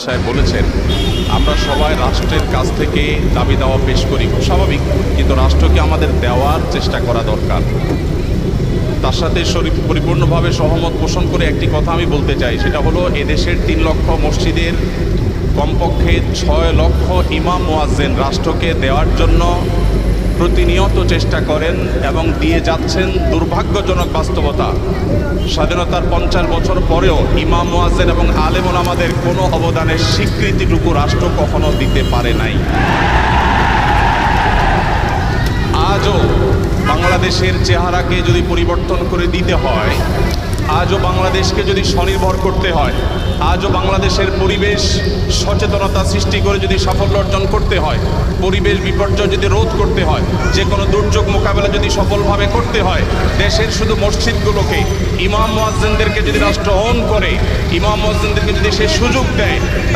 সাহেব বলেছেন, আমরা সবাই রাষ্ট্রের কাছ থেকে দাবি দাওয়া পেশ করি, খুব স্বাভাবিক, কিন্তু রাষ্ট্রকে আমাদের দেওয়ার চেষ্টা করা দরকার। তার সাথে পরিপূর্ণভাবে সহমত পোষণ করে একটি কথা আমি বলতে চাই, সেটা হলো এদেশের 3 লক্ষ মসজিদের কমপক্ষে 6 লক্ষ ইমাম মুয়াজ্জিন রাষ্ট্রকে দেওয়ার জন্য প্রতিনিয়ত চেষ্টা করেন এবং দিয়ে যাচ্ছেন। দুর্ভাগ্যজনক বাস্তবতা, স্বাধীনতার 50 বছর পরেও ইমাম মুয়াজ্জিন এবং আলেম ওলামাদের কোনো অবদানের স্বীকৃতিটুকু রাষ্ট্র কখনো দিতে পারে নাই। আজও বাংলাদেশের চেহারাকে যদি পরিবর্তন করে দিতে হয়, আজও বাংলাদেশকে যদি স্বনির্ভর করতে হয়, আজও বাংলাদেশের পরিবেশ সচেতনতা সৃষ্টি করে যদি সাফল্য অর্জন করতে হয়, পরিবেশ বিপর্যয় যদি রোধ করতে হয়, যে কোনো দুর্যোগ মোকাবেলা যদি সফলভাবে করতে হয়, দেশের শুধু মসজিদগুলোকে ইমাম মুয়াজ্জিনদেরকে যদি রাষ্ট্র অন করে, ইমাম মুয়াজ্জিনদেরকে যদি সে সুযোগ দেয়,